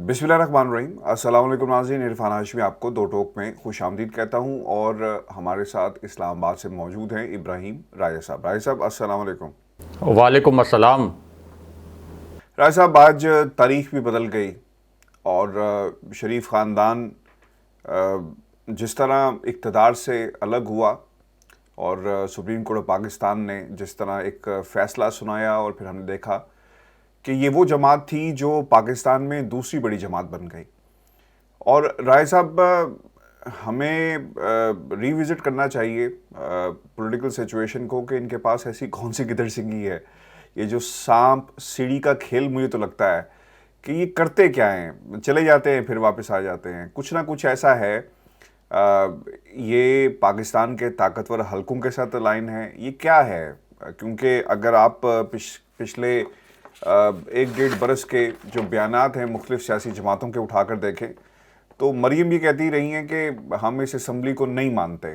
बिस्मिल्लाहिर्रहमानिर्रहीम। अस्सलाम वालेकुम नाज़रीन, इरफान हाशमी आपको दो टोक में खुशामदीद कहता हूँ और हमारे साथ इस्लामाबाद से मौजूद हैं इब्राहिम राय साहब। राय साहब अस्सलाम वालेकुम। वालेकुम अस्सलाम। राय साहब, आज तारीख भी बदल गई और शरीफ ख़ानदान जिस तरह इक़्तिदार से अलग हुआ और सुप्रीम कोर्ट ऑफ पाकिस्तान ने जिस तरह एक फ़ैसला सुनाया और फिर हमने देखा कि ये वो जमात थी जो पाकिस्तान में दूसरी बड़ी जमात बन गई। और राय साहब, हमें रिविज़िट करना चाहिए पॉलिटिकल सिचुएशन को कि इनके पास ऐसी कौन सी गिदड़ सिंगी है। ये जो सांप सीढ़ी का खेल, मुझे तो लगता है कि ये करते क्या हैं, चले जाते हैं फिर वापस आ जाते हैं, कुछ ना कुछ ऐसा है। ये पाकिस्तान के ताकतवर हलकों के साथ लाइन है, ये क्या है? क्योंकि अगर आप पिछले 1-1.5 बरस के जो बयानात हैं मुख्तलिफ सियासी जमातों के उठाकर देखें तो मरीम ये कहती रही हैं कि हम इस असम्बली को नहीं मानते।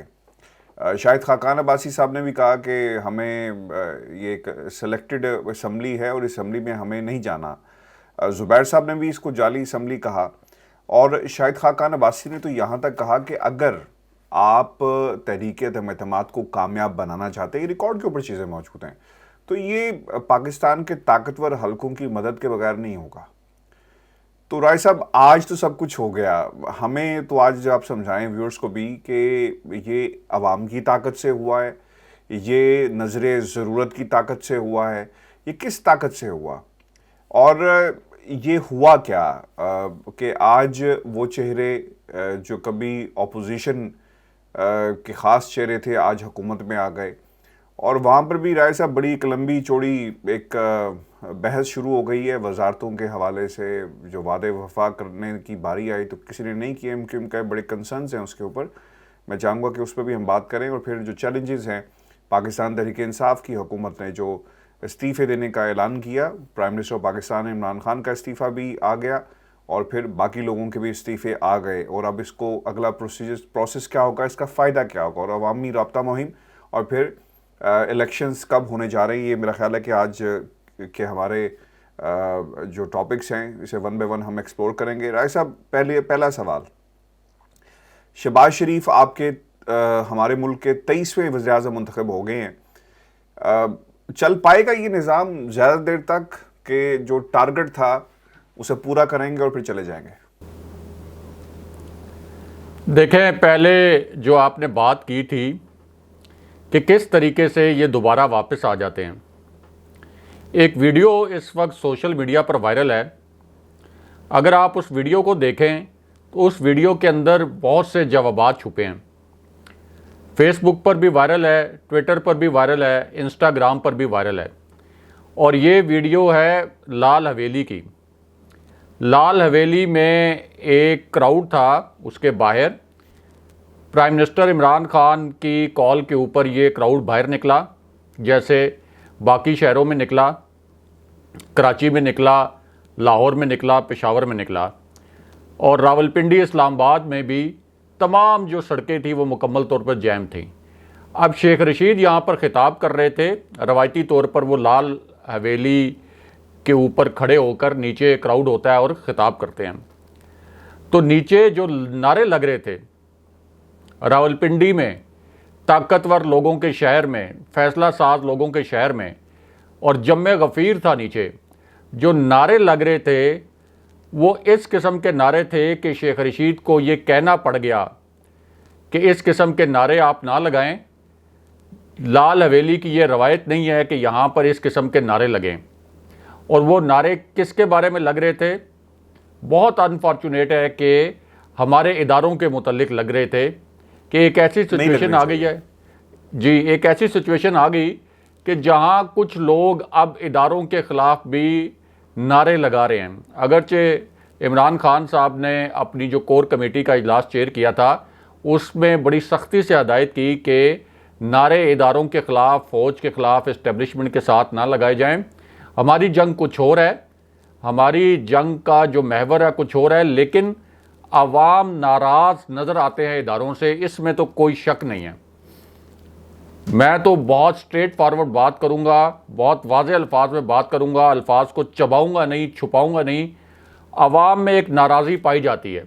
शाहिद खाकान अब्बासी साहब ने भी कहा कि हमें ये एक सेलेक्टेड असम्बली है और इस असम्बली में हमें नहीं जाना। ज़ुबैर साहब ने भी इसको जाली असम्बली कहा और शाहिद खाकान अब्बासी ने तो यहाँ तक कहा कि अगर आप तहरीक-ए-एतमाद को कामयाब बनाना चाहते हैं, रिकॉर्ड के ऊपर चीज़ें मौजूद हैं, तो ये पाकिस्तान के ताकतवर हलकों की मदद के बगैर नहीं होगा। तो राय साहब, आज तो सब कुछ हो गया, हमें तो आज आप समझाएं व्यूअर्स को भी कि ये अवाम की ताकत से हुआ है, ये नज़रे ज़रूरत की ताकत से हुआ है, ये किस ताकत से हुआ और ये हुआ क्या कि आज वो चेहरे जो कभी अपोजिशन के ख़ास चेहरे थे आज हुकूमत में आ गए और वहाँ पर भी राय साहब बड़ी एक लंबी चौड़ी एक बहस शुरू हो गई है वजारतों के हवाले से। जो वादे वफा करने की बारी आई तो किसी ने नहीं किए, उनके बड़े कंसर्न्स हैं उसके ऊपर। मैं चाहूँगा कि उस पर भी हम बात करें और फिर जो चैलेंजेस हैं, पाकिस्तान तहरीक इंसाफ की हुकूमत ने जो इस्तीफ़े देने का ऐलान किया, प्राइम मिनिस्टर पाकिस्तान इमरान खान का इस्तीफ़ा भी आ गया और फिर बाकी लोगों के भी इस्तीफ़े आ गए और अब इसको अगला प्रोसेस क्या होगा, इसका फ़ायदा क्या होगा और अवामी रब्ता मुहिम और फिर इलेक्शंस कब होने जा रही है। ये मेरा ख्याल है कि आज के हमारे जो टॉपिक्स हैं इसे वन बाय वन हम एक्सप्लोर करेंगे। राय साहब, पहला सवाल, शहबाज शरीफ आपके हमारे मुल्क के 23वें वज़ीर-ए-आज़म मुंतखब हो गए हैं। चल पाएगा ये निज़ाम ज़्यादा देर तक कि जो टारगेट था उसे पूरा करेंगे और फिर चले जाएंगे? देखें, पहले जो आपने बात की थी कि किस तरीके से ये दोबारा वापस आ जाते हैं, एक वीडियो इस वक्त सोशल मीडिया पर वायरल है। अगर आप उस वीडियो को देखें तो उस वीडियो के अंदर बहुत से जवाबात छुपे हैं। फेसबुक पर भी वायरल है, ट्विटर पर भी वायरल है, इंस्टाग्राम पर भी वायरल है और ये वीडियो है लाल हवेली की। लाल हवेली में एक क्राउड था, उसके बाहर प्राइम मिनिस्टर इमरान खान की कॉल के ऊपर ये क्राउड बाहर निकला, जैसे बाकी शहरों में निकला, कराची में निकला, लाहौर में निकला, पेशावर में निकला और रावलपिंडी इस्लामाबाद में भी तमाम जो सड़कें थी वो मुकम्मल तौर पर जैम थी। अब शेख रशीद यहाँ पर ख़िताब कर रहे थे। रवायती तौर पर वो लाल हवेली के ऊपर खड़े होकर, नीचे क्राउड होता है और ख़िताब करते हैं, तो नीचे जो नारे लग रहे थे रावलपिंडी में, ताकतवर लोगों के शहर में, फैसला साज लोगों के शहर में, और जम्मे गफ़ीर था नीचे, जो नारे लग रहे थे वो इस किस्म के नारे थे कि शेख रशीद को ये कहना पड़ गया कि इस किस्म के नारे आप ना लगाएं। लाल हवेली की ये रवायत नहीं है कि यहाँ पर इस किस्म के नारे लगें। और वो नारे किसके बारे में लग रहे थे? बहुत अनफॉर्चुनेट है कि हमारे इदारों के मुतल्लिक लग रहे थे कि एक ऐसी सिचुएशन आ गई है जी, एक ऐसी सिचुएशन आ गई कि जहाँ कुछ लोग अब इदारों के ख़िलाफ़ भी नारे लगा रहे हैं। अगरचे इमरान खान साहब ने अपनी जो कोर कमेटी का इजलास चेयर किया था उसमें बड़ी सख्ती से हदायत की कि नारे इदारों के ख़िलाफ़, फ़ौज के ख़िलाफ़, इस्टेब्लिशमेंट के साथ ना लगाए जाएं। हमारी जंग कुछ और है, हमारी जंग का जो महवर है कुछ और है, लेकिन आवाम नाराज़ नज़र आते हैं इदारों से, इसमें तो कोई शक नहीं है। मैं तो बहुत स्ट्रेट फॉरवर्ड बात करूंगा, बहुत वाज़ेह अल्फाज में बात करूंगा, अल्फाज को चबाऊंगा नहीं, छुपाऊंगा नहीं। आवाम में एक नाराज़ी पाई जाती है,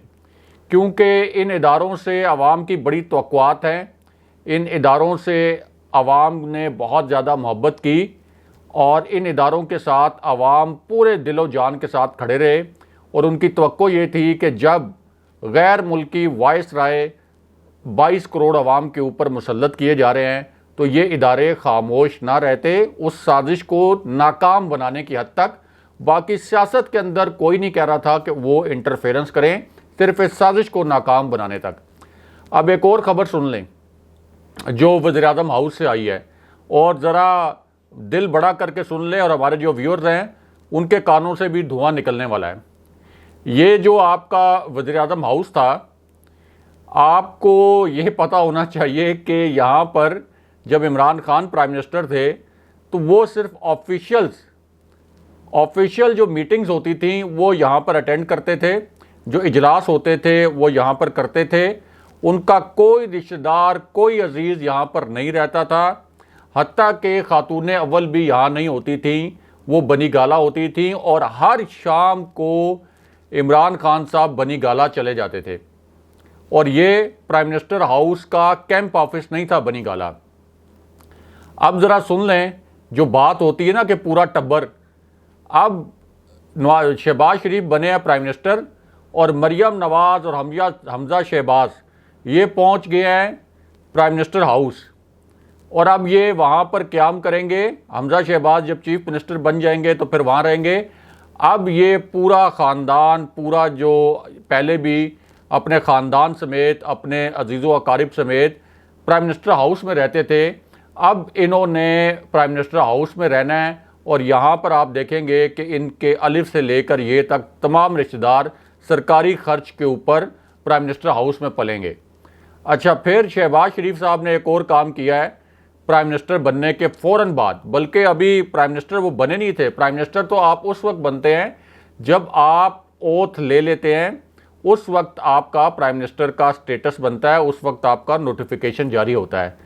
क्योंकि इन इदारों से आवाम की बड़ी तवक्कुआत हैं। इन इदारों से आवाम ने बहुत ज़्यादा मोहब्बत की और इन इदारों के साथ आवाम पूरे दिलो जान के साथ खड़े रहे और उनकी तवक्को ये थी कि जब गैर मुल्की वाइस राय 22 करोड़ आवाम के ऊपर मुसल्लत किए जा रहे हैं तो ये इदारे खामोश ना रहते उस साजिश को नाकाम बनाने की हद तक। बाकी सियासत के अंदर कोई नहीं कह रहा था कि वो इंटरफेरेंस करें, सिर्फ इस साजिश को नाकाम बनाने तक। अब एक और ख़बर सुन लें जो वज़ीर-ए-आज़म हाउस से आई है, और ज़रा दिल बड़ा करके सुन लें और हमारे जो व्यूअर्स हैं उनके कानों से भी धुआं निकलने वाला है। ये जो आपका वज़ीर-ए-आज़म हाउस था, आपको ये पता होना चाहिए कि यहाँ पर जब इमरान खान प्राइम मिनिस्टर थे तो वो सिर्फ ऑफिशियल जो मीटिंग्स होती थी वो यहाँ पर अटेंड करते थे, जो इजलास होते थे वो यहाँ पर करते थे। उनका कोई रिश्तेदार, कोई अजीज़ यहाँ पर नहीं रहता था। हत्ता कि खातून अव्वल भी यहाँ नहीं होती थी, वो बनी गाला होती थी और हर शाम को इमरान खान साहब बनी गाला चले जाते थे। और ये प्राइम मिनिस्टर हाउस का कैंप ऑफिस नहीं था बनी गाला। अब ज़रा सुन लें जो बात होती है ना कि पूरा टब्बर, अब शहबाज शरीफ बने हैं प्राइम मिनिस्टर और मरियम नवाज़ और हमजा शहबाज ये पहुंच गए हैं प्राइम मिनिस्टर हाउस और अब ये वहां पर क़याम करेंगे। हमजा शहबाज जब चीफ मिनिस्टर बन जाएंगे तो फिर वहां रहेंगे। अब ये पूरा ख़ानदान, पूरा जो पहले भी अपने ख़ानदान समेत, अपने अजीज़ो अकारिब समेत प्राइम मिनिस्टर हाउस में रहते थे, अब इन्होंने प्राइम मिनिस्टर हाउस में रहना है और यहाँ पर आप देखेंगे कि इनके अलिफ से लेकर ये तक तमाम रिश्तेदार सरकारी खर्च के ऊपर प्राइम मिनिस्टर हाउस में पलेंगे। अच्छा, फिर शहबाज शरीफ साहब ने एक और काम किया है प्राइम मिनिस्टर बनने के फ़ौरन बाद, बल्कि अभी प्राइम मिनिस्टर वो बने नहीं थे। प्राइम मिनिस्टर तो आप उस वक्त बनते हैं जब आप ओथ ले लेते हैं, उस वक्त आपका प्राइम मिनिस्टर का स्टेटस बनता है, उस वक्त आपका नोटिफिकेशन जारी होता है।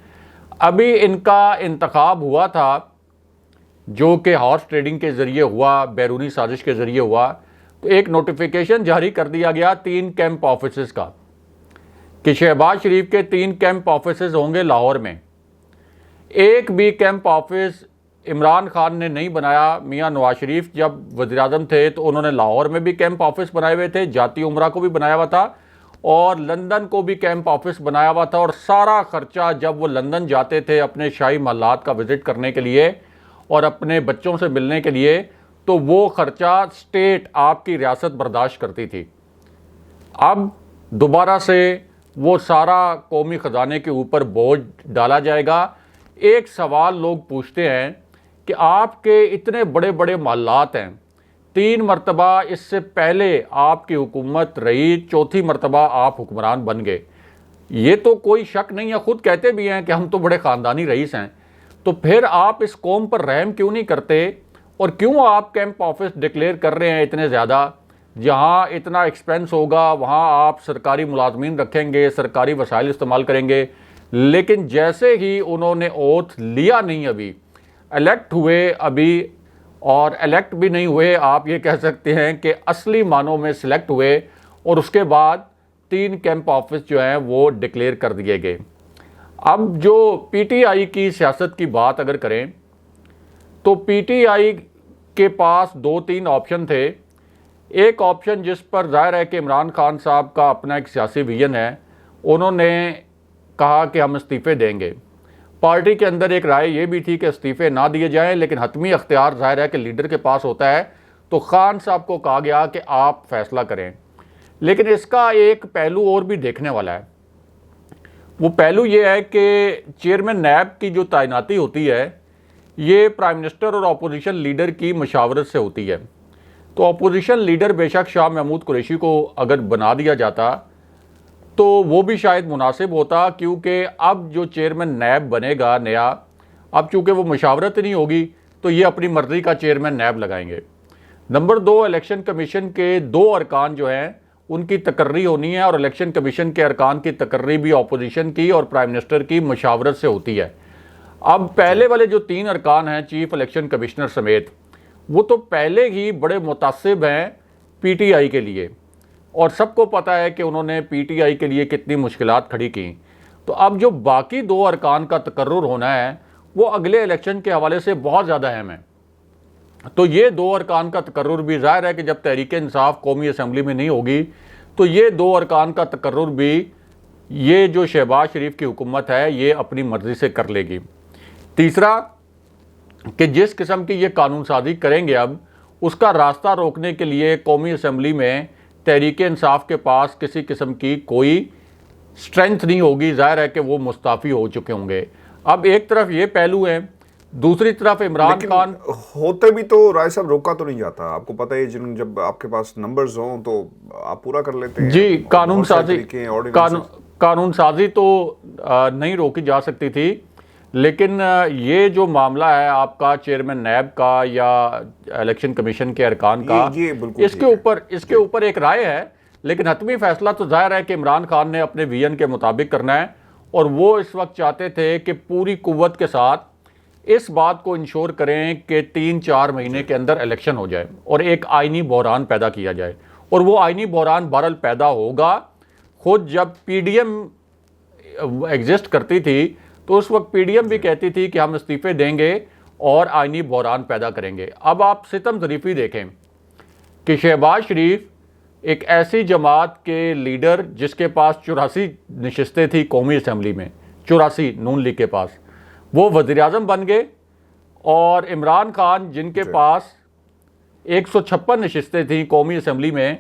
अभी इनका इंतखाब हुआ था जो कि हॉर्स ट्रेडिंग के ज़रिए हुआ, बैरूनी साजिश के ज़रिए हुआ, तो एक नोटिफिकेशन जारी कर दिया गया 3 कैंप ऑफिसेस का कि शहबाज शरीफ के 3 कैंप ऑफिसेस होंगे लाहौर में। एक भी कैंप ऑफिस इमरान खान ने नहीं बनाया। मियां नवाज शरीफ जब वज़ीर-ए-आज़म थे तो उन्होंने लाहौर में भी कैंप ऑफिस बनाए हुए थे, जाती उम्रा को भी बनाया हुआ था और लंदन को भी कैंप ऑफिस बनाया हुआ था। और सारा ख़र्चा जब वो लंदन जाते थे अपने शाही महलात का विज़िट करने के लिए और अपने बच्चों से मिलने के लिए, तो वो ख़र्चा स्टेट, आपकी रियासत बर्दाश्त करती थी। अब दोबारा से वो सारा कौमी ख़जाने के ऊपर बोझ डाला जाएगा। एक सवाल लोग पूछते हैं कि आपके इतने बड़े बड़े महल्लात हैं, 3 मरतबा इससे पहले आपकी हुकूमत रही, चौथी मरतबा आप हुक्मरान बन गए, ये तो कोई शक नहीं है, ख़ुद कहते भी हैं कि हम तो बड़े ख़ानदानी रईस हैं। तो फिर आप इस कौम पर रहम क्यों नहीं करते और क्यों आप कैंप ऑफिस डिक्लेयर कर रहे हैं इतने ज़्यादा? जहाँ इतना एक्सपेंस होगा वहाँ आप सरकारी मुलाजमीन रखेंगे, सरकारी वसाइल इस्तेमाल करेंगे, लेकिन जैसे ही उन्होंने ओथ लिया नहीं, अभी इलेक्ट हुए, अभी और इलेक्ट भी नहीं हुए, आप ये कह सकते हैं कि असली मानों में सिलेक्ट हुए और उसके बाद 3 कैंप ऑफिस जो हैं वो डिक्लेयर कर दिए गए। अब जो पीटीआई की सियासत की बात अगर करें तो पीटीआई के पास 2-3 ऑप्शन थे। एक ऑप्शन जिस पर जाहिर है कि इमरान खान साहब का अपना एक सियासी विजन है, उन्होंने कहा कि हम इस्तीफ़े देंगे। पार्टी के अंदर एक राय ये भी थी कि इस्तीफ़े ना दिए जाएं, लेकिन हतमी अख्तियार जाहिर है कि लीडर के पास होता है, तो खान साहब को कहा गया कि आप फैसला करें। लेकिन इसका एक पहलू और भी देखने वाला है। वो पहलू ये है कि चेयरमैन नैब की जो तैनाती होती है ये प्राइम मिनिस्टर और अपोजिशन लीडर की मशावरत से होती है। तो अपोजिशन लीडर बेशक शाह महमूद कुरैशी को अगर बना दिया जाता तो वो भी शायद मुनासिब होता, क्योंकि अब जो चेयरमैन नैब बनेगा नया, अब चूँकि वो मशावरत नहीं होगी तो ये अपनी मर्ज़ी का चेयरमैन नैब लगाएंगे। नंबर 2, इलेक्शन कमीशन के 2 अरकान जो हैं उनकी तकर्री होनी है और इलेक्शन कमीशन के अरकान की तकर्री भी अपोजिशन की और प्राइम मिनिस्टर की मशावरत से होती है। अब पहले वाले जो 3 अरकान हैं, चीफ इलेक्शन कमिश्नर समेत, वो तो पहले ही बड़े मुतासिब हैं पीटीआई के लिए, और सबको पता है कि उन्होंने पीटीआई के लिए कितनी मुश्किलात खड़ी की। तो अब जो बाकी 2 अरकान का तकर्रुर होना है वो अगले इलेक्शन के हवाले से बहुत ज़्यादा अहम है। तो ये 2 अरकान का तकर्रुर भी ज़ाहिर है कि जब तहरीक इंसाफ कौमी असम्बली में नहीं होगी तो ये 2 अरकान का तकर्रुर भी ये जो शहबाज शरीफ की हुकूमत है ये अपनी मर्ज़ी से कर लेगी। तीसरा कि जिस किस्म की ये कानून साजी करेंगे अब, उसका रास्ता रोकने के लिए कौमी असम्बली में तहरीक इंसाफ के पास किसी किस्म की कोई स्ट्रेंथ नहीं होगी। ज़ाहिर है कि वो मुस्ताफ़ी हो चुके होंगे। अब एक तरफ ये पहलू है, दूसरी तरफ इमरान खान होते भी तो राय साहब रोका तो नहीं जाता, आपको पता है। जिन जब आपके पास नंबर्स हों तो आप पूरा कर लेते हैं जी। कानून साजी तो नहीं रोकी जा सकती थी, लेकिन ये जो मामला है आपका चेयरमैन नैब का या इलेक्शन कमीशन के अरकान का, इसके ऊपर एक राय है, लेकिन हतमी फैसला तो जाहिर है कि इमरान खान ने अपने विजन के मुताबिक करना है। और वो इस वक्त चाहते थे कि पूरी कुव्वत के साथ इस बात को इंश्योर करें कि 3-4 महीने के अंदर इलेक्शन हो जाए और एक आइनी बहरान पैदा किया जाए। और वो आइनी बहरान बहरहाल पैदा होगा। खुद जब पीडीएम एग्जिस्ट करती थी तो उस वक्त पीडीएम भी कहती थी कि हम इस्तीफे देंगे और आइनी बहरान पैदा करेंगे। अब आप सितम ज़रीफ़ी देखें कि शहबाज शरीफ एक ऐसी जमात के लीडर जिसके पास 84 नशिस्तें थी कौमी असम्बली में, 84 नून लीग के पास, वो वज़ीर-ए-आज़म बन गए। और इमरान खान जिनके पास 156 नशिस्तें थी कौमी असम्बली में,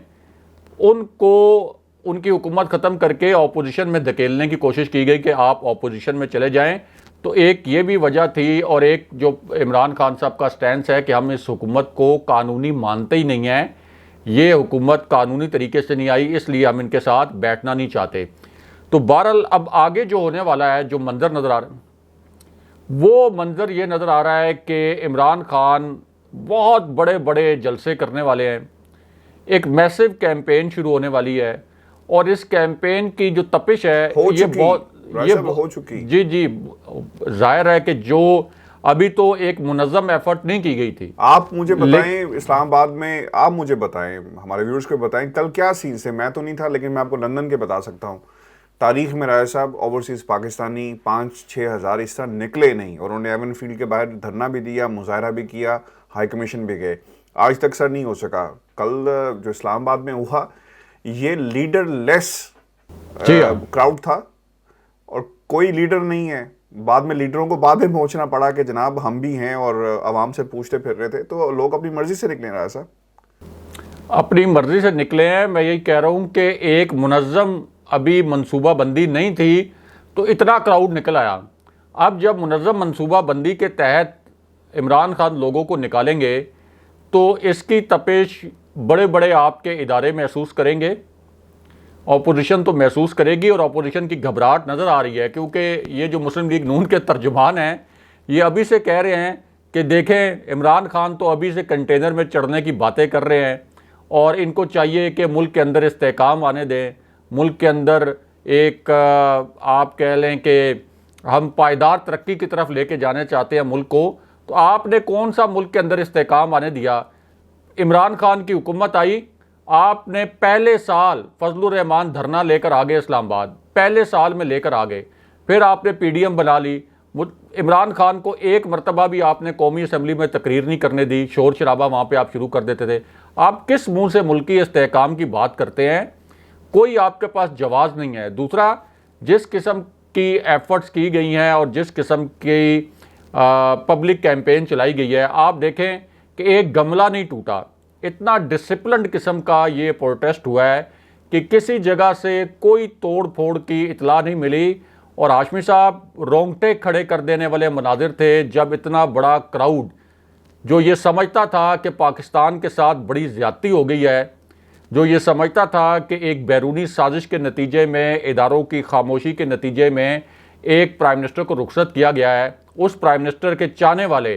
उनको उनकी हुकूमत ख़त्म करके अपोजिशन में धकेलने की कोशिश की गई कि आप अपोजिशन में चले जाएं। तो एक ये भी वजह थी, और एक जो इमरान खान साहब का स्टैंस है कि हम इस हुकूमत को कानूनी मानते ही नहीं हैं, ये हुकूमत कानूनी तरीके से नहीं आई, इसलिए हम इनके साथ बैठना नहीं चाहते। तो बहरहाल अब आगे जो होने वाला है, जो मंजर नज़र आ रहा है, वो मंजर ये नज़र आ रहा है कि इमरान खान बहुत बड़े बड़े जलसे करने वाले हैं। एक मैसिव कैंपेन शुरू होने वाली है, और इस कैंपेन की जो तपिश है ये हो चुकी। जी, जाहिर है कि जो अभी तो एक मुनज़्ज़म एफर्ट नहीं की गई थी। आप मुझे बताएं इस्लामाबाद में, आप मुझे बताएं, हमारे व्यूअर्स को बताएं कल क्या सीन से। मैं तो नहीं था, लेकिन मैं आपको लंदन के बता सकता हूं। तारीख में राय साहब ओवरसीज़ पाकिस्तानी 5-6 हज़ार इस तरह निकले नहीं, और उन्होंने एवन फील्ड के बाहर धरना भी दिया, मुजाहरा भी किया, हाई कमीशन भी गए। आज तक सर नहीं हो सका। कल जो इस्लामाबाद में हुआ ये लीडर लेस क्राउड था, और कोई लीडर नहीं है। बाद में लीडरों को बाद में पहुंचना पड़ा कि जनाब हम भी हैं, और आवाम से पूछते फिर रहे थे। तो लोग अपनी मर्जी से निकले रहा साहब, अपनी मर्जी से निकले हैं। मैं यही कह रहा हूं कि एक मुनज़्ज़म अभी मनसूबा बंदी नहीं थी तो इतना क्राउड निकल आया। अब जब मुनज़्ज़म मनसूबा बंदी के तहत इमरान खान लोगों को निकालेंगे तो इसकी तपिश बड़े बड़े आपके इदारे महसूस करेंगे, अपोजिशन तो महसूस करेगी, और अपोजिशन की घबराहट नज़र आ रही है। क्योंकि ये जो मुस्लिम लीग नून के तर्जुमान हैं ये अभी से कह रहे हैं कि देखें इमरान खान तो अभी से कंटेनर में चढ़ने की बातें कर रहे हैं, और इनको चाहिए कि मुल्क के अंदर इस्तेहकाम आने दें, मुल्क के अंदर एक आप कह लें कि हम पायदार तरक्की की तरफ लेके जाने चाहते हैं मुल्क को। तो आपने कौन सा मुल्क के अंदर इस्तेहकाम आने दिया? इमरान खान की हुकूमत आई, आपने पहले साल फजलुर रहमान धरना लेकर आ गए इस्लामाबाद, पहले साल में लेकर आ गए। फिर आपने पीडीएम बना ली। इमरान खान को एक मरतबा भी आपने कौमी असम्बली में तकरीर नहीं करने दी, शोर शराबा वहाँ पे आप शुरू कर देते थे। आप किस मुंह से मुल्की इस्तेहकाम की बात करते हैं? कोई आपके पास जवाब नहीं है। दूसरा, जिस किस्म की एफर्ट्स की गई हैं और जिस किस्म की पब्लिक कैंपेन चलाई गई है, आप देखें कि एक गमला नहीं टूटा। इतना डिसिप्लिन्ड किस्म का ये प्रोटेस्ट हुआ है कि किसी जगह से कोई तोड़ फोड़ की इतला नहीं मिली। और हाशमी साहब, रोंगटे खड़े कर देने वाले मनाजिर थे जब इतना बड़ा क्राउड जो ये समझता था कि पाकिस्तान के साथ बड़ी ज़्यादती हो गई है, जो ये समझता था कि एक बैरूनी साजिश के नतीजे में, इदारों की खामोशी के नतीजे में एक प्राइम मिनिस्टर को रुखसत किया गया है, उस प्राइम मिनिस्टर के चाहने वाले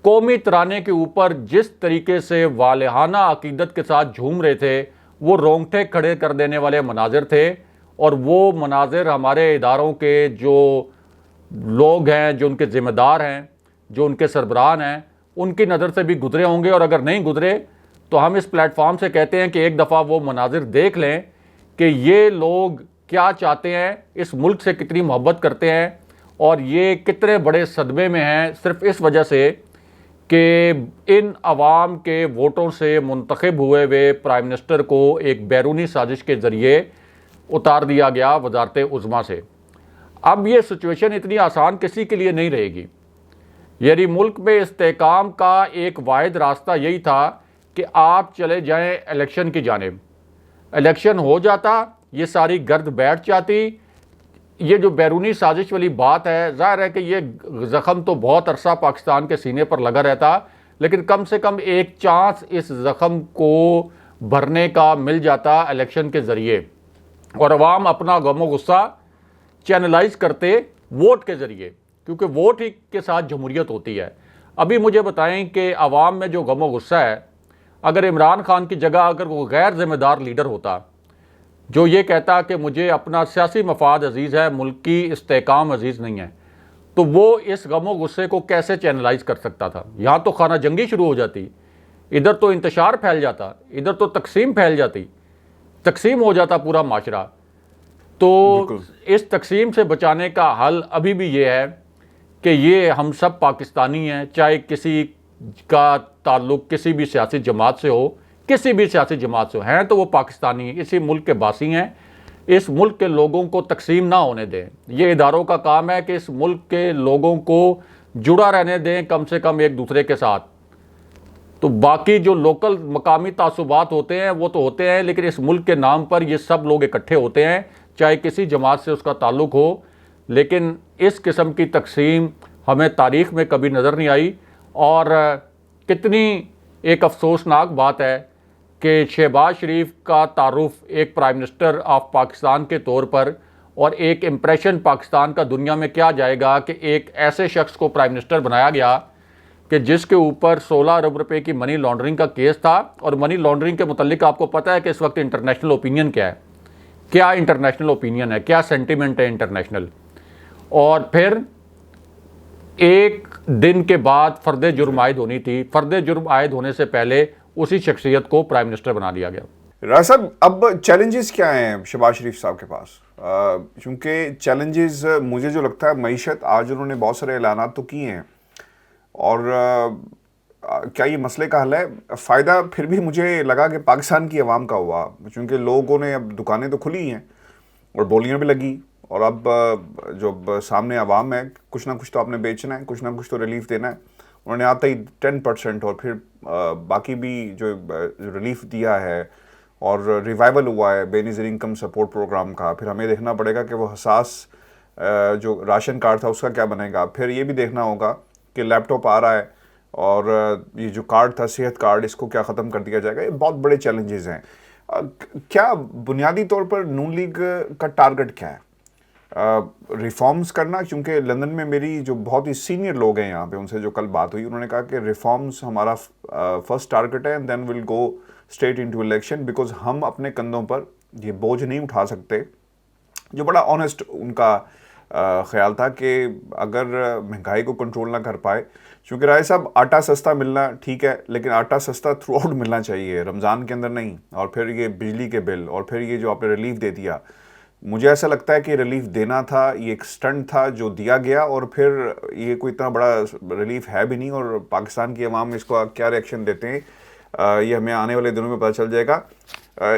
कौमी तराने के ऊपर जिस तरीके से वालिहाना अकीदत के साथ झूम रहे थे, वो रोंगटे खड़े कर देने वाले मनाजिर थे। और वो मनाजिर हमारे इदारों के जो लोग हैं, जो उनके ज़िम्मेदार हैं, जो उनके सरबराह हैं, उनकी नज़र से भी गुजरे होंगे। और अगर नहीं गुजरे तो हम इस प्लेटफॉर्म से कहते हैं कि एक दफ़ा वो मनाजिर देख लें कि ये लोग क्या चाहते हैं, इस मुल्क से कितनी मोहब्बत करते हैं और ये कितने बड़े सदमे में हैं सिर्फ इस वजह से कि इन अवाम के वोटों से मुंतखब हुए हुए प्राइम मिनिस्टर को एक बैरूनी साजिश के ज़रिए उतार दिया गया वजारत उज़्मा से। अब ये सिचुएशन इतनी आसान किसी के लिए नहीं रहेगी। यानी मुल्क में इस्तेकाम का एक वाहिद रास्ता यही था कि आप चले जाएं इलेक्शन की जानिब। इलेक्शन हो जाता, ये सारी गर्द बैठ जाती। ये जो बैरूनी साजिश वाली बात है, ज़ाहिर है कि ये ज़ख़म तो बहुत अरसा पाकिस्तान के सीने पर लगा रहता, लेकिन कम से कम एक चांस इस ज़ख़म को भरने का मिल जाता इलेक्शन के ज़रिए और अवाम अपना गम गुस्सा चैनलाइज करते वोट के ज़रिए, क्योंकि वोट ही के साथ जमहूरियत होती है। अभी मुझे बताएं कि अवाम में जो गम गुस्सा है, अगर इमरान खान की जगह अगर वो गैर ज़िम्मेदार लीडर होता जो ये कहता कि मुझे अपना सियासी मफाद अजीज़ है, मुल्क की इस्तेकाम अजीज़ नहीं है, तो वो इस गमो गुस्से को कैसे चैनलाइज कर सकता था। यहाँ तो खाना जंगी शुरू हो जाती, इधर तो इंतशार फैल जाता, इधर तो तकसीम फैल जाती, तकसीम हो जाता पूरा माशरा। तो इस तकसीम से बचाने का हल अभी भी ये है कि ये हम सब पाकिस्तानी हैं, चाहे किसी का ताल्लुक़ किसी भी सियासी जमात से हो, किसी भी सियासी जमात से हैं तो वो पाकिस्तानी इसी मुल्क के बासी हैं। इस मुल्क के लोगों को तकसीम ना होने दें। ये इदारों का काम है कि इस मुल्क के लोगों को जुड़ा रहने दें कम से कम एक दूसरे के साथ। तो बाकी जो लोकल मकामी तासुबात होते हैं वो तो होते हैं, लेकिन इस मुल्क के नाम पर ये सब लोग इकट्ठे होते हैं, चाहे किसी जमात से उसका ताल्लुक़ हो। लेकिन इस किस्म की तकसीम हमें तारीख़ में कभी नज़र नहीं आई। और कितनी एक अफसोसनाक बात है कि शहबाज शरीफ का तारुफ एक प्राइम मिनिस्टर ऑफ पाकिस्तान के तौर पर और एक इम्प्रेशन पाकिस्तान का दुनिया में क्या जाएगा कि एक ऐसे शख्स को प्राइम मिनिस्टर बनाया गया कि जिसके ऊपर 16 अरब रुपए की मनी लॉन्ड्रिंग का केस था। और मनी लॉन्ड्रिंग के मुतालिक आपको पता है कि इस वक्त इंटरनेशनल ओपिनियन क्या है, क्या इंटरनेशनल ओपिनियन है, क्या सेंटिमेंट है इंटरनेशनल। और फिर एक दिन के बाद फ़र्द जुर्म आयद होनी थी, फ़र्द जुर्म आयद होने से पहले उसी शख्सियत को प्राइम मिनिस्टर बना दिया गया। राज साहब, अब चैलेंजेस क्या हैं शहबाज शरीफ साहब के पास? क्योंकि चैलेंजेस मुझे जो लगता है, मईशत आज उन्होंने बहुत सारे ऐलानात तो किए हैं और क्या ये मसले का हल है? फ़ायदा फिर भी मुझे लगा कि पाकिस्तान की आवाम का हुआ, क्योंकि लोगों ने अब दुकानें तो खुली हैं और बोलियां भी लगी और अब जो सामने आवाम है, कुछ ना कुछ तो आपने बेचना है, कुछ ना कुछ तो रिलीफ देना है। उन्होंने आते ही 10% और फिर बाकी भी जो रिलीफ दिया है और रिवाइवल हुआ है बेनज़ीर इनकम सपोर्ट प्रोग्राम का। फिर हमें देखना पड़ेगा कि वो हसास जो राशन कार्ड था उसका क्या बनेगा। फिर ये भी देखना होगा कि लैपटॉप आ रहा है और ये जो कार्ड था सेहत कार्ड, इसको क्या ख़त्म कर दिया जाएगा। ये बहुत बड़े चैलेंजेस हैं। क्या बुनियादी तौर पर नून लीग का टारगेट क्या है? रिफॉर्म्स करना? क्योंकि लंदन में मेरी जो बहुत ही सीनियर लोग हैं यहाँ पे, उनसे जो कल बात हुई, उन्होंने कहा कि रिफॉर्म्स हमारा फर्स्ट टारगेट है and then will go straight into election, because हम अपने कंधों पर ये बोझ नहीं उठा सकते। जो बड़ा ऑनेस्ट उनका ख्याल था कि अगर महंगाई को कंट्रोल ना कर पाए, क्योंकि राय साहब आटा सस्ता मिलना ठीक है, लेकिन आटा सस्ता थ्रू आउट मिलना चाहिए, रमज़ान के अंदर नहीं। और फिर ये बिजली के बिल और फिर ये जो आपने रिलीफ दे दिया, मुझे ऐसा लगता है कि रिलीफ देना था, ये एक स्टंट था जो दिया गया और फिर ये कोई इतना बड़ा रिलीफ है भी नहीं। और पाकिस्तान की आवाम इसको क्या रिएक्शन देते हैं ये हमें आने वाले दिनों में पता चल जाएगा।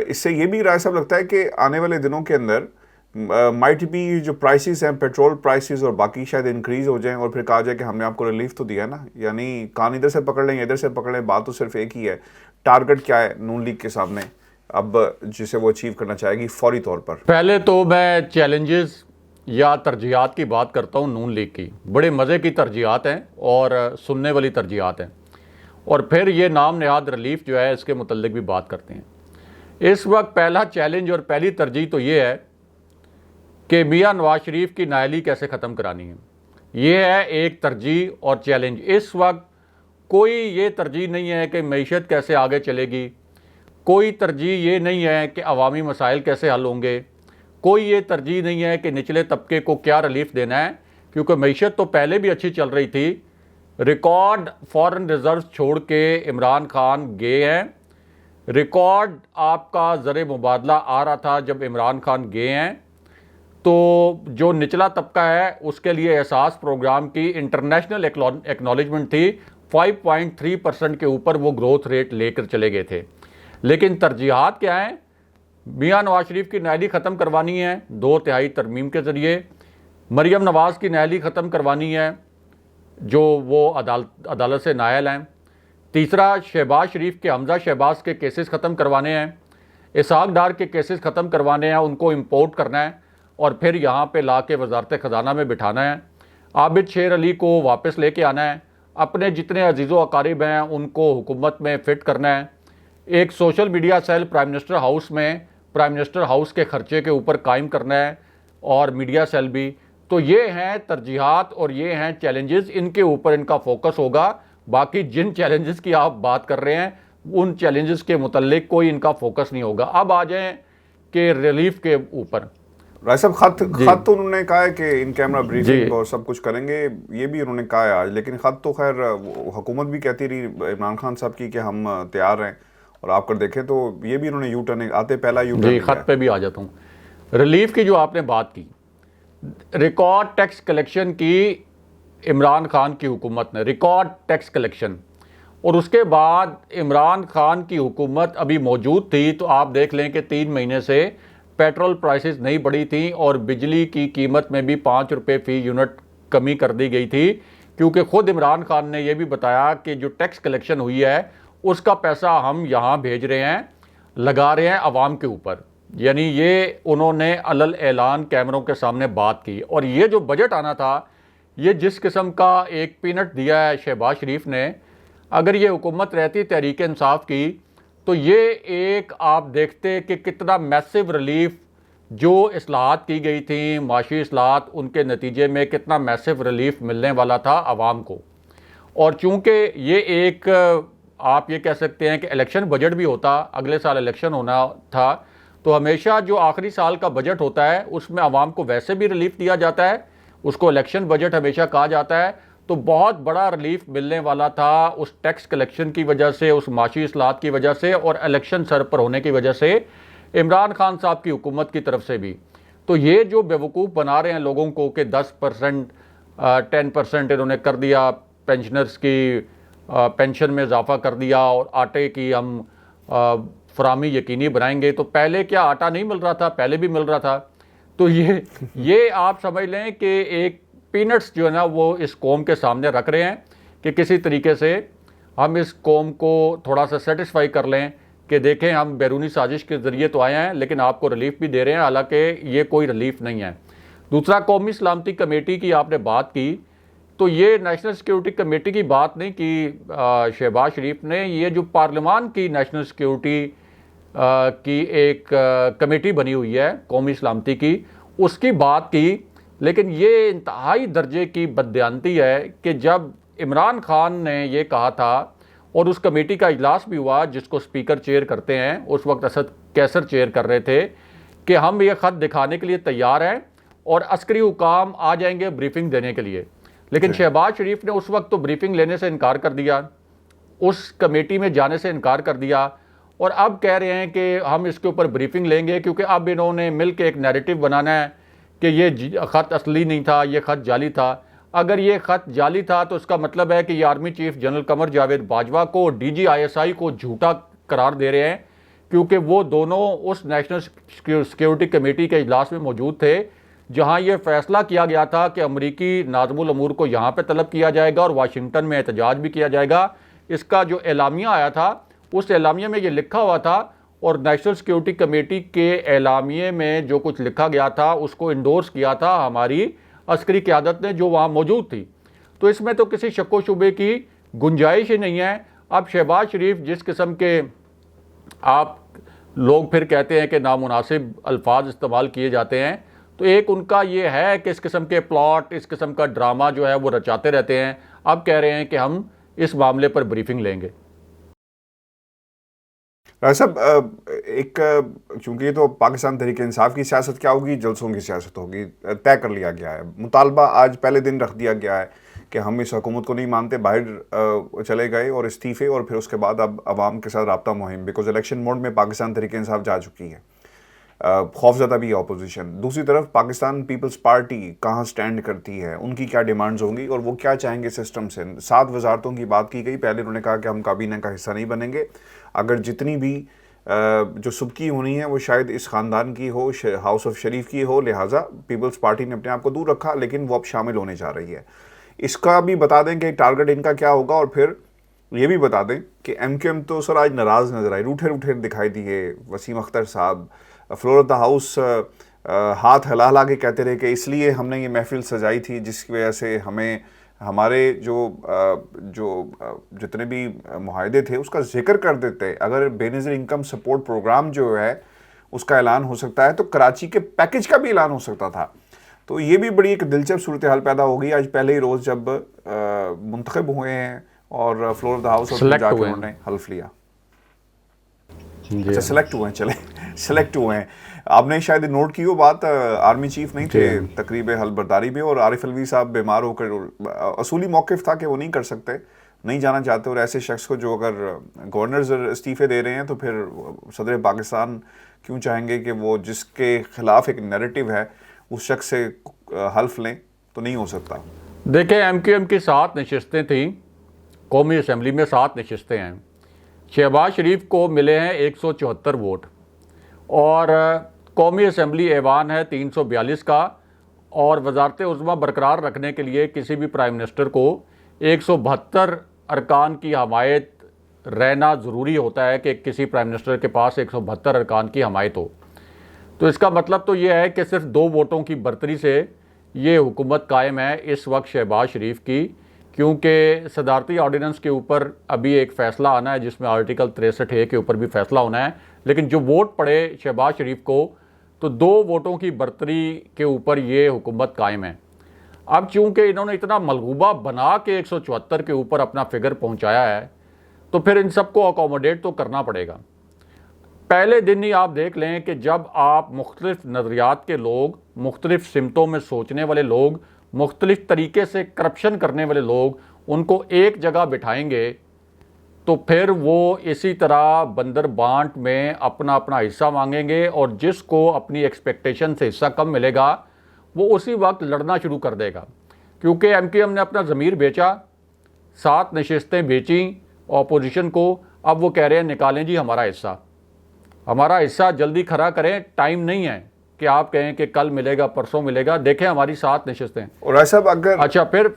इससे ये भी राय साहब लगता है कि आने वाले दिनों के अंदर माइट भी जो प्राइसेस हैं, पेट्रोल प्राइसेस और बाकी शायद इंक्रीज़ हो जाएं और फिर कहा जाए कि हमने आपको रिलीफ तो दिया ना। यानी कान इधर से पकड़ लें इधर से पकड़ लें, बात तो सिर्फ एक ही है। टारगेट क्या है नून लीग के सामने अब जिसे वो अचीव करना चाहेगी फौरी तौर पर? पहले तो मैं चैलेंजेस या तरजीहात की बात करता हूँ नून लीग की। बड़े मज़े की तरजीहात हैं और सुनने वाली तरजीहात हैं। और फिर ये नाम नहाद रिलीफ जो है इसके मुतल्लिक भी बात करते हैं। इस वक्त पहला चैलेंज और पहली तरजीह तो ये है कि मियां नवाज शरीफ की नाअहली कैसे ख़त्म करानी है। ये है एक तरजीह और चैलेंज। इस वक्त कोई ये तरजीह नहीं है कि मईशत कैसे आगे चलेगी, कोई तरजीह ये नहीं है कि अवामी मसाइल कैसे हल होंगे, कोई ये तरजीह नहीं है कि निचले तबके को क्या रिलीफ देना है, क्योंकि मईशत तो पहले भी अच्छी चल रही थी। रिकॉर्ड फॉरेन रिजर्व छोड़ के इमरान खान गए हैं रिकॉर्ड आपका ज़र मुबादला आ रहा था जब इमरान खान गए हैं, तो जो निचला तबका है उसके लिए एहसास प्रोग्राम की इंटरनेशनल एक्नॉलेजमेंट थी। 5.3% के ऊपर वो ग्रोथ रेट लेकर चले गए थे। लेकिन तरजीहात क्या हैं? मियां नवाज शरीफ की नाअहली ख़त्म करवानी है 2/3 तरमीम के ज़रिए, मरीम नवाज़ की नाअहली ख़त्म करवानी है जो वो अदालत से नायल हैं, तीसरा शहबाज शरीफ के हमजा शहबाज के केसेस ख़त्म करवाने हैं, इसहाक डार के केसेस ख़त्म करवाने हैं, उनको इंपोर्ट करना है और फिर यहाँ पे ला के वजारत ख़जाना में बिठाना है, आबिद शेर अली को वापस लेके आना है, अपने जितने अजीज़ो अकारिब हैं उनको हुकूमत में फ़िट करना है, एक social media cell prime minister house में प्राइम मिनिस्टर हाउस के ख़र्चे के ऊपर कायम करना है और मीडिया सेल भी। तो ये हैं तरजीहात और ये हैं चैलेंजेस, इनके ऊपर इनका फोकस होगा। बाकी जिन चैलेंजेस की आप बात कर रहे हैं उन चैलेंजेस के मुतल्लिक कोई इनका फोकस नहीं होगा। अब आ जाएं कि रिलीफ के ऊपर। राय साहब, खत तो उन्होंने कहा है कि इन कैमरा ब्रीफिंग और सब कुछ करेंगे, ये भी उन्होंने कहा है आज, लेकिन खत तो खैर हुकूमत भी कहती रही इमरान खान साहब की कि हम तैयार हैं, और आप कर देखें तो ये भी उन्होंने यू टर्न आते पहला यू टर्न। खत पे भी आ जाता हूँ। रिलीफ की जो आपने बात की, रिकॉर्ड टैक्स कलेक्शन की इमरान खान की हुकूमत ने, रिकॉर्ड टैक्स कलेक्शन, और उसके बाद इमरान खान की हुकूमत अभी मौजूद थी तो आप देख लें कि 3 महीने से पेट्रोल प्राइसेस नहीं बढ़ी थी और बिजली की कीमत में भी 5 रुपये फ़ी यूनिट कमी कर दी गई थी, क्योंकि ख़ुद इमरान खान ने यह भी बताया कि जो टैक्स कलेक्शन हुई है उसका पैसा हम यहाँ भेज रहे हैं, लगा रहे हैं आवाम के ऊपर। यानी ये उन्होंने अलल ऐलान कैमरों के सामने बात की। और ये जो बजट आना था, ये जिस किस्म का एक पीनट दिया है शहबाज शरीफ ने, अगर ये हुकूमत रहती तहरीक इंसाफ की तो ये एक आप देखते कि कितना मैसिव रिलीफ, जो इस्लाहात की गई थी माशी इस्लाहात, उनके नतीजे में कितना मैसिव रिलीफ मिलने वाला था आवाम को। और चूँकि ये एक आप ये कह सकते हैं कि इलेक्शन बजट भी होता, अगले साल इलेक्शन होना था, तो हमेशा जो आखिरी साल का बजट होता है उसमें आवाम को वैसे भी रिलीफ दिया जाता है, उसको इलेक्शन बजट हमेशा कहा जाता है। तो बहुत बड़ा रिलीफ मिलने वाला था उस टैक्स कलेक्शन की वजह से, उस माशी इस्लाहात की वजह से और इलेक्शन सर पर होने की वजह से इमरान खान साहब की हुकूमत की तरफ से भी। तो ये जो बेवकूफ़ बना रहे हैं लोगों को कि 10% 10% इन्होंने कर दिया, पेंशनर्स की पेंशन में इजाफा कर दिया और आटे की हम फरामी यकीनी बनाएंगे। तो पहले क्या आटा नहीं मिल रहा था? पहले भी मिल रहा था। तो ये आप समझ लें कि एक पीनट्स जो है ना वो इस कौम के सामने रख रहे हैं कि किसी तरीके से हम इस कौम को थोड़ा सा सेटिस्फाई कर लें कि देखें हम बैरूनी साजिश के ज़रिए तो आए हैं लेकिन आपको रिलीफ भी दे रहे हैं, हालांकि ये कोई रिलीफ नहीं है। दूसरा, कौमी सलामती कमेटी की आपने बात की, तो ये नेशनल सिक्योरिटी कमेटी की बात नहीं की शहबाज शरीफ ने, ये जो पार्लियामान की नेशनल सिक्योरिटी की एक कमेटी बनी हुई है कौमी सलामती की, उसकी बात की। लेकिन ये इंतहाई दर्जे की बददियानती है कि जब इमरान खान ने ये कहा था और उस कमेटी का इजलास भी हुआ जिसको स्पीकर चेयर करते हैं, उस वक्त असद कैसर चेयर कर रहे थे, कि हम ये ख़त दिखाने के लिए तैयार हैं और अस्करी हुकाम आ जाएंगे ब्रीफिंग देने के लिए। लेकिन शहबाज शरीफ ने उस वक्त तो ब्रीफिंग लेने से इनकार कर दिया, उस कमेटी में जाने से इनकार कर दिया, और अब कह रहे हैं कि हम इसके ऊपर ब्रीफिंग लेंगे, क्योंकि अब इन्होंने मिल के एक नैरेटिव बनाना है कि ये ख़त असली नहीं था, ये ख़त जाली था। अगर ये ख़त जाली था तो इसका मतलब है कि ये army chief general Qamar Javed Bajwa को, DGISI को झूठा करार दे रहे हैं, क्योंकि वो दोनों उस नेशनल सिक्योरिटी कमेटी के इजलास में मौजूद थे जहां ये फैसला किया गया था कि अमरीकी नाज़मुल अमूर को यहाँ पे तलब किया जाएगा और वाशिंगटन में एहतजाज भी किया जाएगा। इसका जो एलामिया आया था उस एलामिया में ये लिखा हुआ था, और नेशनल सिक्योरिटी कमेटी के एलामिये में जो कुछ लिखा गया था उसको इंडोर्स किया था हमारी अस्करी क़यादत ने जो वहाँ मौजूद थी। तो इसमें तो किसी शक्को शुबे की गुंजाइश ही नहीं है। अब शहबाज शरीफ जिस किस्म के, आप लोग फिर कहते हैं कि नामुनासिब अल्फाज इस्तेमाल किए जाते हैं, तो एक उनका ये है कि इस किस्म के प्लॉट, इस किस्म का ड्रामा जो है वो रचाते रहते हैं। अब कह रहे हैं कि हम इस मामले पर ब्रीफिंग लेंगे। साहब, एक चूंकि ये तो पाकिस्तान तहरीक इंसाफ की सियासत क्या होगी, जलसों की सियासत होगी, तय कर लिया गया है। मुतालबा आज पहले दिन रख दिया गया है कि हम इस हुकूमत को नहीं मानते, बाहर चले गए और इस्तीफ़े, और फिर उसके बाद अब आवाम के साथ रब्ता मुहिम, बिकॉज इलेक्शन मोड में पाकिस्तान तहरीक इंसाफ जा चुकी है। खौफज़दा भी है अपोजिशन। दूसरी तरफ पाकिस्तान पीपल्स पार्टी कहाँ स्टैंड करती है, उनकी क्या डिमांड्स होंगी और वो क्या चाहेंगे सिस्टम से। 7 वजारतों की बात की गई। पहले उन्होंने कहा कि हम काबीना का हिस्सा नहीं बनेंगे, अगर जितनी भी जो सुबकी होनी है वो शायद इस ख़ानदान की हो, हाउस ऑफ शरीफ की हो, लिहाजा पीपल्स पार्टी ने अपने आप को दूर रखा, लेकिन वो अब शामिल होने जा रही है। इसका भी बता दें कि टारगेट इनका क्या होगा, और फिर ये भी बता दें कि MQM तो सर आज नाराज़ नजर आई, रूठे रूठे दिखाई दिए। वसीम अख्तर साहब फ्लोर ऑफ द हाउस हाथ हिला हिला के कहते रहे कि इसलिए हमने ये महफिल सजाई थी जिसकी वजह से हमें हमारे जितने भी मुआहदे थे उसका जिक्र कर देते। अगर बेनज़ीर इनकम सपोर्ट प्रोग्राम जो है उसका ऐलान हो सकता है तो कराची के पैकेज का भी ऐलान हो सकता था। तो ये भी बड़ी एक दिलचस्प सूरत हाल पैदा हो गई आज पहले ही रोज़ जब मुंतखब हुए हैं और फ्लोर ऑफ द हाउस जाकर उन्होंने हल्फ लिया। अच्छा, सेलेक्ट हुए हैं, चले सेलेक्ट हुए हैं। आपने शायद नोट की वो बात, आर्मी चीफ नहीं थे तकरीब हलबरदारी में, और आरिफ अलवी साहब बीमार होकर, असूली मौक़िफ़ था कि वो नहीं कर सकते, नहीं जाना चाहते, और ऐसे शख्स को जो अगर गवर्नर इस्तीफ़े दे रहे हैं तो फिर सदर पाकिस्तान क्यों चाहेंगे कि वो जिसके ख़िलाफ़ एक नैरेटिव है उस शख्स से हल्फ लें, तो नहीं हो सकता। देखिए, MQM की 7 नशिस्तें थी, कौमी असम्बली में 7 नशिस्तें हैं। शहबाज शरीफ को मिले हैं 174 वोट, और कौमी असम्बली ऐवान है 342 का, और वजारत उज़्मा बरकरार रखने के लिए किसी भी प्राइम मिनिस्टर को 172 अरकान की हमायत रहना ज़रूरी होता है कि किसी प्राइम मिनिस्टर के पास 172 अरकान की हमायत हो। तो इसका मतलब तो ये है कि सिर्फ 2 वोटों की बरतरी से ये हुकूमत कायम है इस वक्त शहबाज शरीफ की, क्योंकि सदारती ऑर्डिनेंस के ऊपर अभी एक फ़ैसला आना है जिसमें आर्टिकल 63A के ऊपर भी फ़ैसला होना है, लेकिन जो वोट पड़े शहबाज शरीफ को तो 2 वोटों की बरतरी के ऊपर ये हुकूमत कायम है। अब चूँकि इन्होंने इतना मलगूबा बना के 174 के ऊपर अपना फिगर पहुँचाया है तो फिर इन सबको अकोमोडेट तो करना पड़ेगा। पहले दिन ही आप देख लें कि जब आप मुख्तलिफ नज़रियात के लोग, मुख्तलिफ सिमतों में सोचने वाले लोग, मुख्तलिफ तरीके से करप्शन करने वाले लोग उनको एक जगह बिठाएंगे तो फिर वो इसी तरह बंदर बांट में अपना अपना हिस्सा मांगेंगे, और जिसको अपनी एक्सपेक्टेशन से हिस्सा कम मिलेगा वो उसी वक्त लड़ना शुरू कर देगा। क्योंकि MQM ने अपना ज़मीर बेचा, 7 नशिस्तें बेची अपोजिशन को, अब वो कह रहे हैं निकालें जी हमारा हिस्सा जल्दी खड़ा करें, टाइम नहीं है कि आप कहें कि कल मिलेगा परसों मिलेगा। देखें हमारी 7 नशिस्तें। और ऐसा अगर अच्छा फिर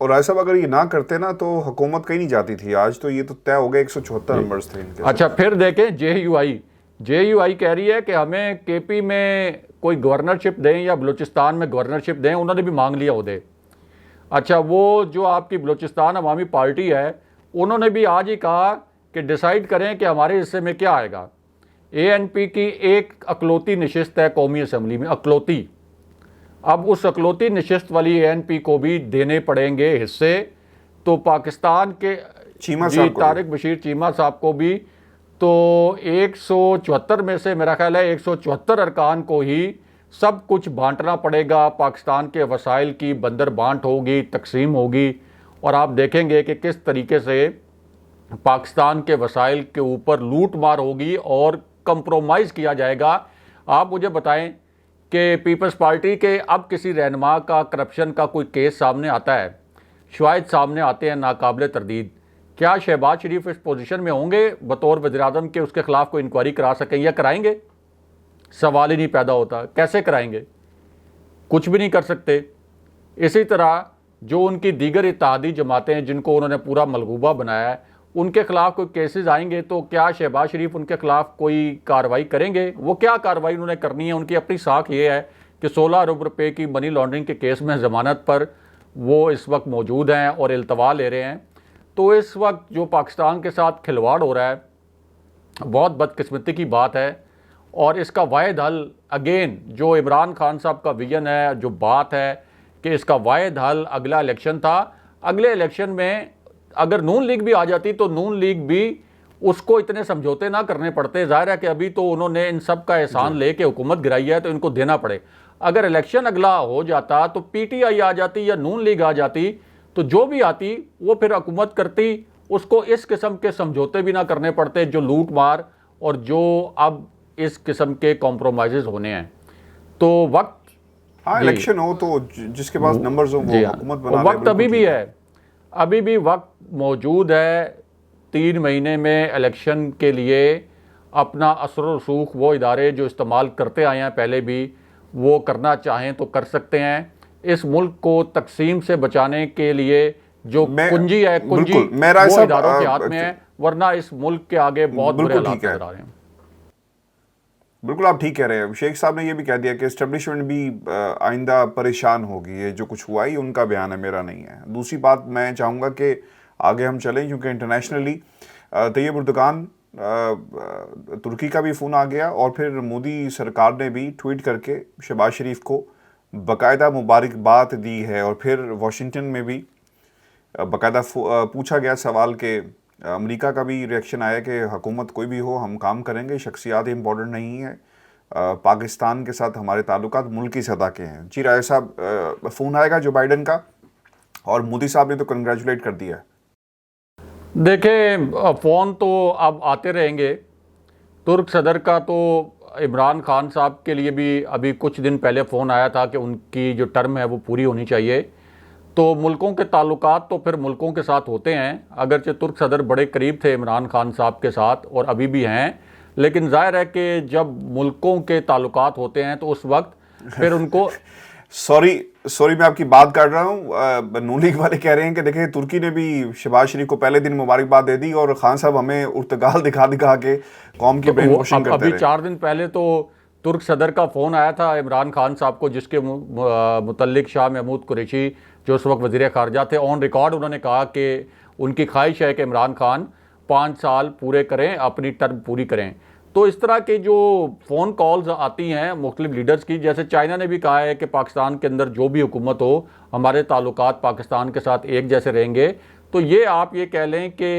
और ऐसा अगर ये ना करते ना तो हुकूमत कहीं नहीं जाती थी। आज तो ये तो तय हो गए, 174 नंबर्स थे इनके। अच्छा फिर देखें JUI कह रही है कि हमें KP में कोई गवर्नरशिप दें या बलूचिस्तान में गवर्नरशिप दें, उन्होंने भी मांग लिया उहदे। अच्छा, वो जो आपकी बलूचिस्तान अवामी पार्टी है उन्होंने भी आज ही कहा कि डिसाइड करें कि हमारे हिस्से में क्या आएगा। ANP की एक अकलौती नशिस्त है कौमी असम्बली में, अकलौती। अब उस अकलौती नशिस्त वाली ANP को भी देने पड़ेंगे हिस्से। तो पाकिस्तान के तारिक बशीर चीमा साहब को भी, तो 174 में से मेरा ख्याल है 174 अरकान को ही सब कुछ बांटना पड़ेगा। पाकिस्तान के वसाइल की बंदर बांट होगी, तकसीम होगी, और आप देखेंगे कि किस तरीके से पाकिस्तान के वसाइल के ऊपर लूट मार होगी और कंप्रोमाइज़ किया जाएगा। आप मुझे बताएं कि पीपल्स पार्टी के अब किसी रहनुमा का करप्शन का कोई केस सामने आता है, शायद सामने आते हैं नाकाबिले तरदीद, क्या शहबाज शरीफ इस पोजीशन में होंगे बतौर वज़ीर-ए-आज़म के उसके ख़िलाफ़ कोई इंक्वायरी करा सकें या कराएंगे? सवाल ही नहीं पैदा होता। कैसे कराएंगे? कुछ भी नहीं कर सकते। इसी तरह जो उनकी दीगर इत्तेहादी जमातें हैं जिनको उन्होंने पूरा मलगूबा बनाया है, उनके खिलाफ कोई केसेस आएंगे तो क्या शहबाज शरीफ उनके खिलाफ कोई कार्रवाई करेंगे? वो क्या कार्रवाई उन्होंने करनी है? उनकी अपनी साख ये है कि 16 अरब रुपए की मनी लॉन्ड्रिंग के केस में ज़मानत पर वो इस वक्त मौजूद हैं और इल्तवा ले रहे हैं। तो इस वक्त जो पाकिस्तान के साथ खिलवाड़ हो रहा है बहुत बदकिस्मती की बात है, और इसका वाहिद हल अगेन जो इमरान खान साहब का विजन है, जो बात है कि इसका वाहिद हल अगला इलेक्शन था। अगले इलेक्शन में अगर नून लीग भी आ जाती तो नून लीग भी उसको इतने समझौते ना करने पड़ते। ज़ाहिर है कि अभी तो उन्होंने इन सब का एहसान लेके हुकूमत गिराई है तो इनको देना पड़े। अगर इलेक्शन अगला हो जाता तो PTI आ जाती या नून लीग आ जाती तो जो भी आती वो फिर हुकूमत करती, उसको इस किस्म के समझौते भी ना करने पड़ते जो लूट मार और जो अब इस किस्म के कॉम्प्रोमाइज़ होने हैं। तो वक्त, हाँ, जी, इलेक्शन हो तो जिसके पास नंबर्स हो जी वो हाँ, हुकूमत और बना ले, वक्त बिल्कुल अभी भी ठीक है, अभी भी वक्त मौजूद है। 3 महीने में इलेक्शन के लिए अपना असर और रसूख वो इदारे जो इस्तेमाल करते आए हैं पहले भी, वो करना चाहें तो कर सकते हैं। इस मुल्क को तकसीम से बचाने के लिए जो मैं कुंजी है, कुंजी बिल्कुल मेरा वो सब इदारों के हाथ में है, वरना इस मुल्क के आगे बहुत बुरे बिल्कुल हालात ठीक है, नजर आ रहे हैं। बिल्कुल आप ठीक कह रहे हैं। शेख साहब ने ये भी कह दिया कि इस्टेब्लिशमेंट भी आइंदा परेशान होगी, ये जो कुछ हुआ ही उनका बयान है, मेरा नहीं है। दूसरी बात मैं चाहूँगा कि आगे हम चलें, क्योंकि इंटरनेशनली तैयब उर्दगान तुर्की का भी फ़ोन आ गया और फिर मोदी सरकार ने भी ट्वीट करके शहबाज शरीफ को बाकायदा मुबारकबाद दी है। और फिर वाशिंगटन में भी बाकायदा पूछा गया सवाल के अमेरिका का भी रिएक्शन आया कि हुकूमत कोई भी हो हम काम करेंगे, शख्सियात इम्पोर्टेंट नहीं है, पाकिस्तान के साथ हमारे ताल्लुकात मुल्की सतह के हैं। जी राय साहब, फ़ोन आएगा जो बाइडन का, और मोदी साहब ने तो कंग्रेचुलेट कर दिया। देखें, फ़ोन तो अब आते रहेंगे। तुर्क सदर का तो इमरान खान साहब के लिए भी अभी कुछ दिन पहले फ़ोन आया था कि उनकी जो टर्म है वो पूरी होनी चाहिए। तो मुल्कों के ताल्लुकात तो फिर मुल्कों के साथ होते हैं, अगरचे तुर्क सदर बड़े करीब थे इमरान खान साहब के साथ और अभी भी हैं, लेकिन ज़ाहिर है कि जब मुल्कों के ताल्लुकात होते हैं तो उस वक्त फिर उनको सॉरी मैं आपकी बात कर रहा हूँ। नून लीग वाले कह रहे हैं कि देखिए तुर्की ने भी शहबाज शरीफ को पहले दिन मुबारकबाद दे दी और खान साहब हमें उर्तगाल दिखा दिखा के कौम की ब्रेन वॉशिंग करते अभी रहे। 4 दिन पहले तो तुर्क सदर का फ़ोन आया था इमरान खान साहब को, जिसके मुतल्लिक शाह महमूद कुरैशी जो उस वक्त वज़ीर ख़ारजा थे, ऑन रिकॉर्ड उन्होंने कहा कि उनकी ख्वाहिश है कि इमरान खान 5 साल पूरे करें, अपनी टर्म पूरी करें। तो इस तरह के जो फ़ोन कॉल्स आती हैं मुख्तलिफ लीडर्स की, जैसे चाइना ने भी कहा है कि पाकिस्तान के अंदर जो भी हुकूमत हो हमारे ताल्लुकात पाकिस्तान के साथ एक जैसे रहेंगे। तो ये आप ये कह लें कि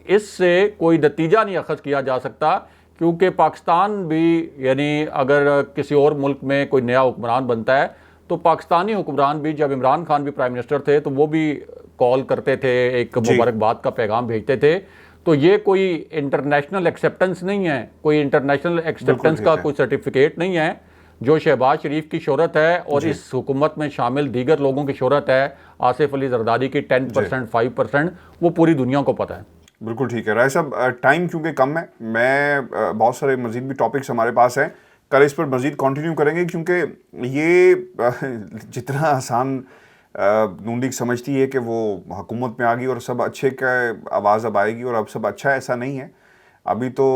इससे कोई नतीजा नहीं अखज़ किया जा सकता, क्योंकि पाकिस्तान भी, यानी अगर किसी और मुल्क में कोई नया हुक्मरान बनता है तो पाकिस्तानी हुक्मरान भी, जब इमरान खान भी प्राइम मिनिस्टर थे तो वो भी कॉल करते थे, एक मुबारकबाद का पैगाम भेजते थे। तो ये कोई इंटरनेशनल एक्सेप्टेंस नहीं है, कोई इंटरनेशनल एक्सेप्टेंस का कोई सर्टिफिकेट नहीं है। जो शहबाज शरीफ की शोहरत है और इस हुकूमत में शामिल दीगर लोगों की शोहरत है, आसिफ अली जरदारी की 10% 5%, वो पूरी दुनिया को पता है। बिल्कुल ठीक है राय साहब, टाइम क्योंकि कम है, मैं बहुत सारे मजीद भी टॉपिक्स हमारे पास हैं, कल इस पर मजीद कंटिन्यू करेंगे, क्योंकि ये जितना आसान नून लीग समझती है कि वो हुकूमत में आ गई और सब अच्छे का आवाज़ अब आएगी और अब सब अच्छा, ऐसा नहीं है। अभी तो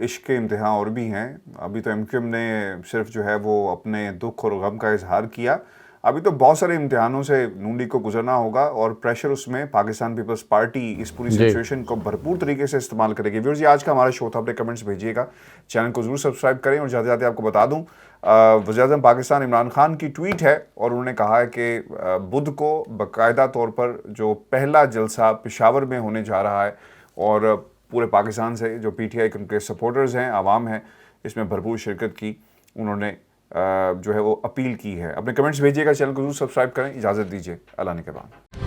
इश्क के इम्तिहान और भी हैं। अभी तो एमक्यूएम ने सिर्फ जो है वो अपने दुख और गम का इजहार किया, अभी तो बहुत सारे इम्तिहानों से नून लीग को गुजरना होगा और प्रेशर उसमें पाकिस्तान पीपल्स पार्टी इस पूरी सिचुएशन को भरपूर तरीके से इस्तेमाल करेगी। व्यूअर्स, ये आज का हमारा शो था, अपने कमेंट्स भेजिएगा, चैनल को जरूर सब्सक्राइब करें। और जाते जाते आपको बता दूं, वज़ीर-ए-आज़म पाकिस्तान इमरान खान की ट्वीट है और उन्होंने कहा है कि बुध को बाकायदा तौर पर जो पहला जलसा पेशावर में होने जा रहा है और पूरे पाकिस्तान से जो पीटीआई के उनके सपोर्टर्स हैं, आवाम है, इसमें भरपूर शिरकत की उन्होंने जो है वो अपील की है। अपने कमेंट्स भेजिएगा, चैनल को जरूर सब्सक्राइब करें। इजाज़त दीजिए, अल्लाह ने के बाद।